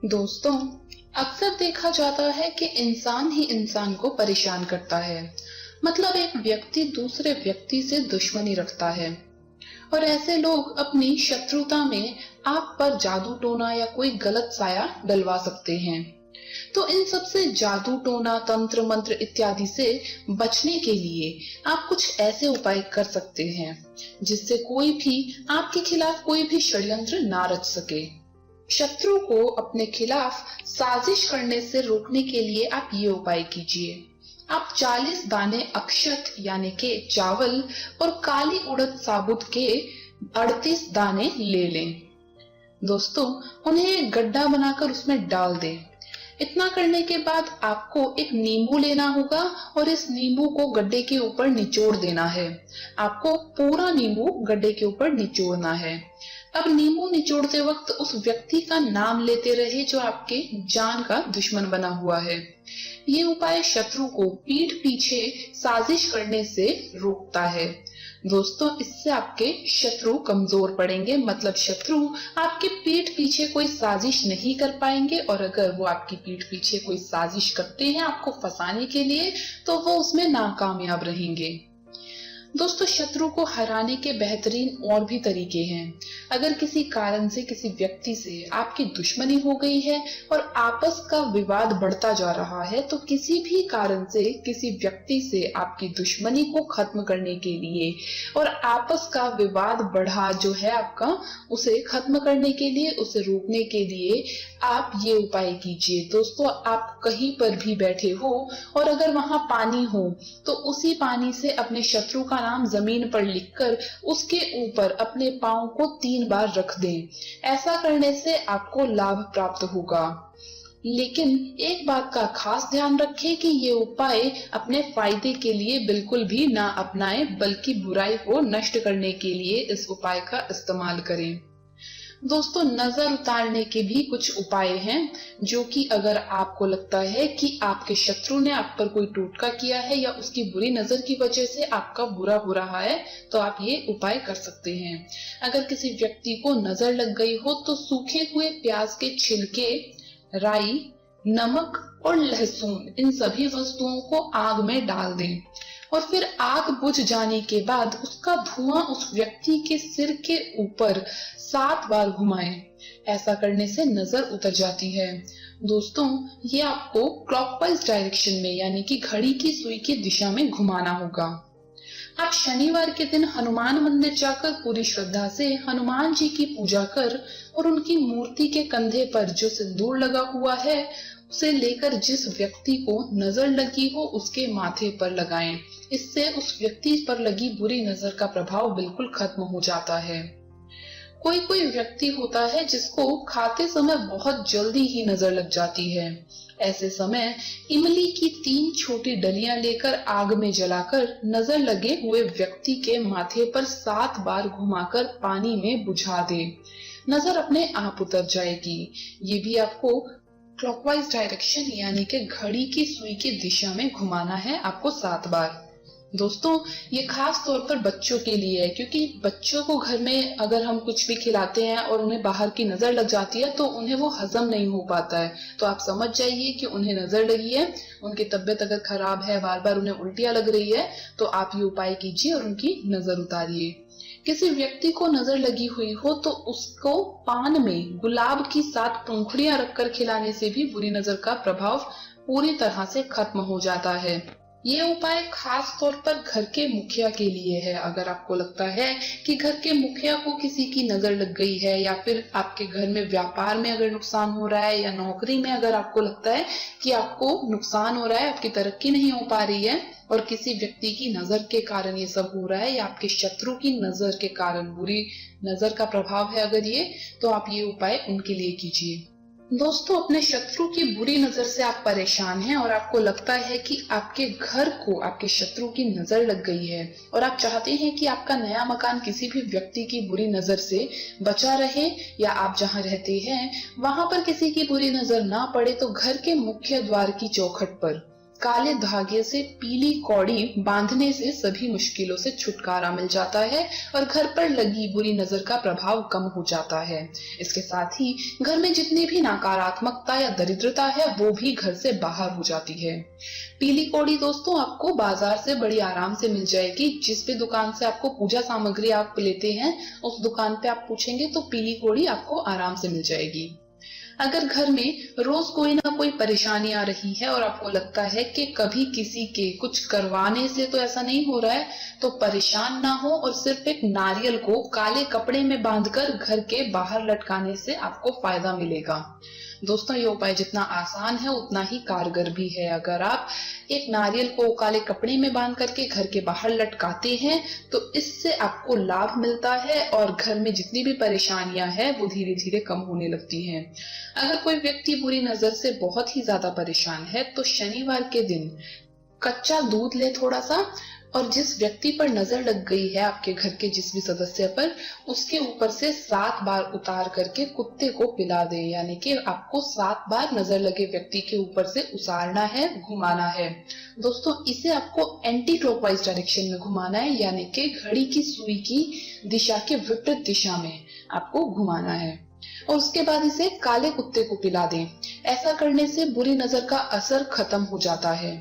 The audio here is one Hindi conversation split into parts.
दोस्तों, अक्सर देखा जाता है कि इंसान ही इंसान को परेशान करता है। मतलब एक व्यक्ति दूसरे व्यक्ति से दुश्मनी रखता है और ऐसे लोग अपनी शत्रुता में आप पर जादू टोना या कोई गलत साया डलवा सकते हैं। तो इन सब से जादू टोना, तंत्र मंत्र इत्यादि से बचने के लिए आप कुछ ऐसे उपाय कर सकते हैं जिससे कोई भी आपके खिलाफ कोई भी षड्यंत्र ना रच सके। शत्रु को अपने खिलाफ साजिश करने से रोकने के लिए आप ये उपाय कीजिए। आप 40 दाने अक्षत यानी के चावल और काली उड़द साबुत के 38 दाने ले लें। दोस्तों, उन्हें गड्ढा बनाकर उसमें डाल दें। इतना करने के बाद आपको एक नींबू लेना होगा और इस नींबू को गड्ढे के ऊपर निचोड़ देना है। आपको पूरा नींबू गड्ढे के ऊपर निचोड़ना है। अब नींबू निचोड़ते वक्त उस व्यक्ति का नाम लेते रहे जो आपके जान का दुश्मन बना हुआ है। ये उपाय शत्रु को पीठ पीछे साजिश करने से रोकता है। दोस्तों, इससे आपके शत्रु कमजोर पड़ेंगे। मतलब शत्रु आपके पीठ पीछे कोई साजिश नहीं कर पाएंगे और अगर वो आपकी पीठ पीछे कोई साजिश करते हैं आपको फंसाने के लिए, तो वो उसमें नाकामयाब रहेंगे। दोस्तों, शत्रु को हराने के बेहतरीन और भी तरीके हैं। अगर किसी कारण से किसी व्यक्ति से आपकी दुश्मनी हो गई है और आपस का विवाद बढ़ता जा रहा है, तो किसी भी कारण से किसी व्यक्ति से आपकी दुश्मनी को खत्म करने के लिए और आपस का विवाद बढ़ा जो है आपका, उसे खत्म करने के लिए, उसे रोकने के लिए आप ये उपाय कीजिए। दोस्तों, आप कहीं पर भी बैठे हो और अगर वहां पानी हो तो उसी पानी से अपने शत्रु का नाम जमीन पर लिखकर उसके ऊपर अपने पांव को 3 बार रख दें। ऐसा करने से आपको लाभ प्राप्त होगा। लेकिन एक बात का खास ध्यान रखें कि ये उपाय अपने फायदे के लिए बिल्कुल भी ना अपनाएं, बल्कि बुराई को नष्ट करने के लिए इस उपाय का इस्तेमाल करें। दोस्तों, नजर उतारने के भी कुछ उपाय हैं जो कि अगर आपको लगता है कि आपके शत्रु ने आप पर कोई टोटका किया है या उसकी बुरी नजर की वजह से आपका बुरा हो रहा है, तो आप ये उपाय कर सकते हैं। अगर किसी व्यक्ति को नजर लग गई हो तो सूखे हुए प्याज के छिलके, राई, नमक और लहसुन, इन सभी वस्तुओं को आग में डाल दें और फिर आग बुझ जाने के बाद उसका धुआं उस व्यक्ति के सिर के ऊपर 7 बार घुमाएं। ऐसा करने से नजर उतर जाती है। दोस्तों, ये आपको क्लॉकवाइज डायरेक्शन में यानी कि घड़ी की सुई की दिशा में घुमाना होगा। आप शनिवार के दिन हनुमान मंदिर जाकर पूरी श्रद्धा से हनुमान जी की पूजा कर और उनकी मूर्ति के कंधे पर जो सिंदूर लगा हुआ है उसे लेकर जिस व्यक्ति को नजर लगी हो उसके माथे पर लगाएं। इससे उस व्यक्ति पर लगी बुरी नजर का प्रभाव बिल्कुल खत्म हो जाता है। कोई कोई व्यक्ति होता है जिसको खाते समय बहुत जल्दी ही नजर लग जाती है। ऐसे समय इमली की 3 छोटी डलियां लेकर आग में जलाकर नजर लगे हुए व्यक्ति के माथे पर 7 बार घुमाकर पानी में बुझा दे। नजर अपने आप उतर जाएगी। ये भी आपको क्लॉकवाइज डायरेक्शन यानी कि घड़ी की सुई की दिशा में घुमाना है आपको 7 बार। दोस्तों, ये खास तौर पर बच्चों के लिए है, क्योंकि बच्चों को घर में अगर हम कुछ भी खिलाते हैं और उन्हें बाहर की नजर लग जाती है तो उन्हें वो हजम नहीं हो पाता है। तो आप समझ जाइए कि उन्हें नजर लगी है, उनकी तबीयत अगर खराब है, बार बार उन्हें उल्टियां लग रही है, तो आप ये उपाय कीजिए और उनकी नजर उतारिए। किसी व्यक्ति को नजर लगी हुई हो तो उसको पान में गुलाब की 7 पंखुड़ियां रखकर खिलाने से भी बुरी नजर का प्रभाव पूरी तरह से खत्म हो जाता है। ये उपाय खास तौर पर घर के मुखिया के लिए है। अगर आपको लगता है कि घर के मुखिया को किसी की नजर लग गई है या फिर आपके घर में व्यापार में अगर नुकसान हो रहा है या नौकरी में अगर आपको लगता है कि आपको नुकसान हो रहा है, आपकी तरक्की नहीं हो पा रही है और किसी व्यक्ति की नजर के कारण ये सब हो रहा है या आपके शत्रु की नजर के कारण, बुरी नजर का प्रभाव है अगर ये, तो आप ये उपाय उनके लिए कीजिए। दोस्तों, अपने शत्रु की बुरी नजर से आप परेशान हैं और आपको लगता है कि आपके घर को आपके शत्रु की नजर लग गई है और आप चाहते हैं कि आपका नया मकान किसी भी व्यक्ति की बुरी नजर से बचा रहे या आप जहां रहते हैं वहां पर किसी की बुरी नजर ना पड़े, तो घर के मुख्य द्वार की चौखट पर काले धागे से पीली कौड़ी बांधने से सभी मुश्किलों से छुटकारा मिल जाता है और घर पर लगी बुरी नजर का प्रभाव कम हो जाता है। इसके साथ ही घर में जितनी भी नकारात्मकता या दरिद्रता है वो भी घर से बाहर हो जाती है। पीली कौड़ी दोस्तों आपको बाजार से बड़ी आराम से मिल जाएगी। जिस भी दुकान से आपको पूजा सामग्री आप लेते हैं उस दुकान पे आप पूछेंगे तो पीली कौड़ी आपको आराम से मिल जाएगी। अगर घर में रोज कोई ना कोई परेशानी आ रही है और आपको लगता है कि कभी किसी के कुछ करवाने से तो ऐसा नहीं हो रहा है, तो परेशान ना हो और सिर्फ एक नारियल को काले कपड़े में बांधकर घर के बाहर लटकाने से आपको फायदा मिलेगा। दोस्तों ये उपाय जितना आसान है उतना ही कारगर भी है। अगर आप एक नारियल को काले कपड़े में बांध करके घर के बाहर लटकाते हैं तो इससे आपको लाभ मिलता है और घर में जितनी भी परेशानियां हैं वो धीरे धीरे कम होने लगती हैं। अगर कोई व्यक्ति बुरी नजर से बहुत ही ज्यादा परेशान है तो शनिवार के दिन कच्चा दूध ले थोड़ा सा, और जिस व्यक्ति पर नजर लग गई है आपके घर के जिस भी सदस्य पर, उसके ऊपर से 7 बार उतार करके कुत्ते को पिला दे। यानी कि आपको 7 बार नजर लगे व्यक्ति के ऊपर से उतारना है, घुमाना है। दोस्तों इसे आपको एंटी क्लॉकवाइज डायरेक्शन में घुमाना है, यानी कि घड़ी की सुई की दिशा के विपरीत दिशा में आपको घुमाना है और उसके बाद इसे काले कुत्ते को पिला दें। ऐसा करने से बुरी नजर का असर खत्म हो जाता है।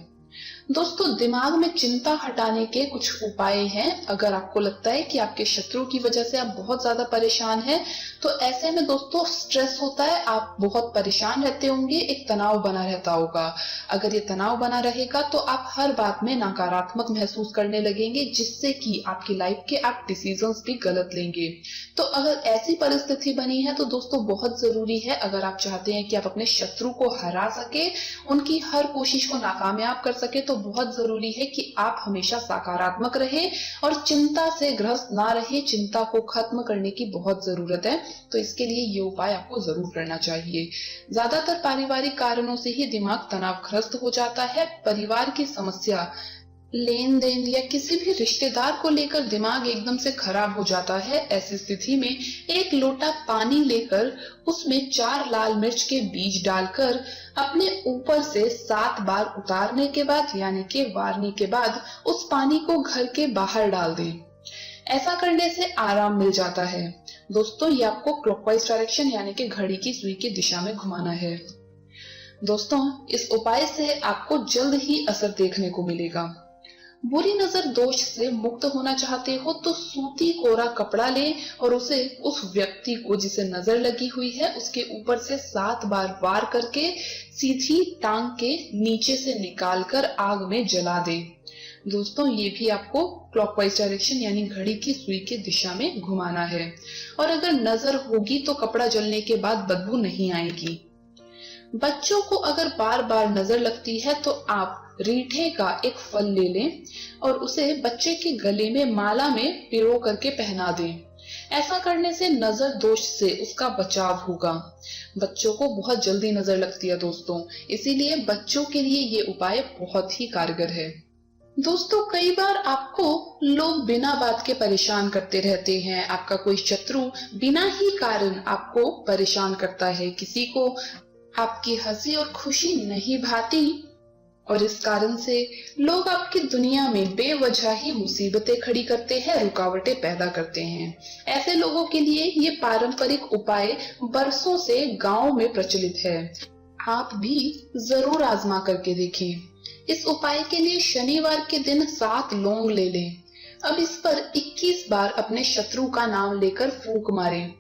दोस्तों दिमाग में चिंता हटाने के कुछ उपाय हैं। अगर आपको लगता है कि आपके शत्रु की वजह से आप बहुत ज्यादा परेशान हैं, तो ऐसे में दोस्तों स्ट्रेस होता है, आप बहुत परेशान रहते होंगे, एक तनाव बना रहता होगा। अगर ये तनाव बना रहेगा तो आप हर बात में नकारात्मक महसूस करने लगेंगे, जिससे कि आपकी लाइफ के आप डिसीजंस भी गलत लेंगे। तो अगर ऐसी परिस्थिति बनी है तो दोस्तों बहुत जरूरी है, अगर आप चाहते हैं कि आप अपने शत्रु को हरा सके, उनकी हर कोशिश को नाकामयाब कर सके, तो बहुत जरूरी है कि आप हमेशा सकारात्मक रहे और चिंता से ग्रस्त ना रहे। चिंता को खत्म करने की बहुत जरूरत है, तो इसके लिए ये उपाय आपको जरूर करना चाहिए। ज्यादातर पारिवारिक कारणों से ही दिमाग तनावग्रस्त हो जाता है। परिवार की समस्या, लेन देन या किसी भी रिश्तेदार को लेकर दिमाग एकदम से खराब हो जाता है। ऐसी स्थिति में एक लोटा पानी लेकर उसमें 4 लाल मिर्च के बीज डालकर अपने ऊपर से 7 बार उतारने के बाद, यानी कि वारने के बाद, उस पानी को घर के बाहर डाल दें। ऐसा करने से आराम मिल जाता है। दोस्तों ये आपको क्लॉकवाइज डायरेक्शन यानी कि घड़ी की सुई की दिशा में घुमाना है। दोस्तों इस उपाय से आपको जल्द ही असर देखने को मिलेगा। बुरी नजर दोष से मुक्त होना चाहते हो तो सूती कोरा कपड़ा ले और उसे उस व्यक्ति को जिसे नजर लगी हुई है उसके ऊपर से 7 बार वार करके सीधी टांग के नीचे से निकालकर आग में जला दे। दोस्तों ये भी आपको क्लॉकवाइज डायरेक्शन यानी घड़ी की सुई की दिशा में घुमाना है। और अगर नजर होगी तो कपड़ा जलने के बाद बदबू नहीं आएगी। बच्चों को अगर बार बार नजर लगती है तो आप रीठे का एक फल ले लें और उसे बच्चे के गले में माला में पिरो करके पहना दें। ऐसा करने से नजर दोष से उसका बचाव होगा। बच्चों को बहुत जल्दी नजर लगती है दोस्तों, इसीलिए बच्चों के लिए ये उपाय बहुत ही कारगर है। दोस्तों कई बार आपको लोग बिना बात के परेशान करते रहते हैं। आपका कोई शत्रु बिना ही कारण आपको परेशान करता है। किसी को आपकी हंसी और खुशी नहीं भाती और इस कारण से लोग आपकी दुनिया में बेवजह ही मुसीबतें खड़ी करते हैं, रुकावटें पैदा करते हैं। ऐसे लोगों के लिए ये पारंपरिक उपाय बरसों से गांव में प्रचलित है। आप भी जरूर आजमा करके देखें। इस उपाय के लिए शनिवार के दिन 7 लौंग ले लें। अब इस पर 21 बार अपने शत्रु का नाम लेकर फूंक मारें।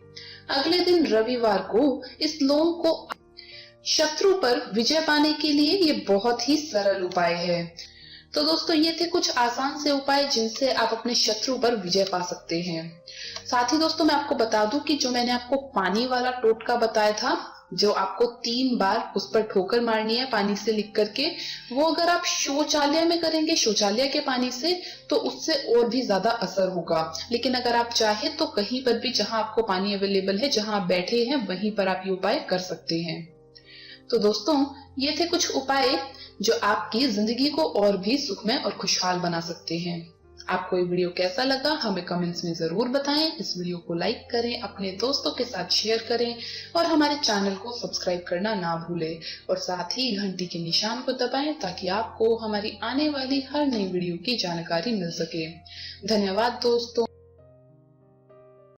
अगले दिन रविवार को इस लौंग को शत्रु पर विजय पाने के लिए ये बहुत ही सरल उपाय है। तो दोस्तों ये थे कुछ आसान से उपाय जिनसे आप अपने शत्रु पर विजय पा सकते हैं। साथ ही दोस्तों मैं आपको बता दूं कि जो मैंने आपको पानी वाला टोटका बताया था, जो आपको 3 बार उस पर ठोकर मारनी है पानी से लिख करके, वो अगर आप शौचालय में करेंगे, शौचालय के पानी से, तो उससे और भी ज्यादा असर होगा। लेकिन अगर आप चाहे तो कहीं पर भी जहां आपको पानी अवेलेबल है, जहां आप बैठे हैं, वहीं पर आप ये उपाय कर सकते हैं। तो दोस्तों ये थे कुछ उपाय जो आपकी जिंदगी को और भी सुखमय और खुशहाल बना सकते हैं। आपको ये वीडियो कैसा लगा हमें कमेंट्स में जरूर बताएं। इस वीडियो को लाइक करें, अपने दोस्तों के साथ शेयर करें और हमारे चैनल को सब्सक्राइब करना ना भूलें और साथ ही घंटी के निशान को दबाएं ताकि आपको हमारी आने वाली हर नई वीडियो की जानकारी मिल सके। धन्यवाद दोस्तों।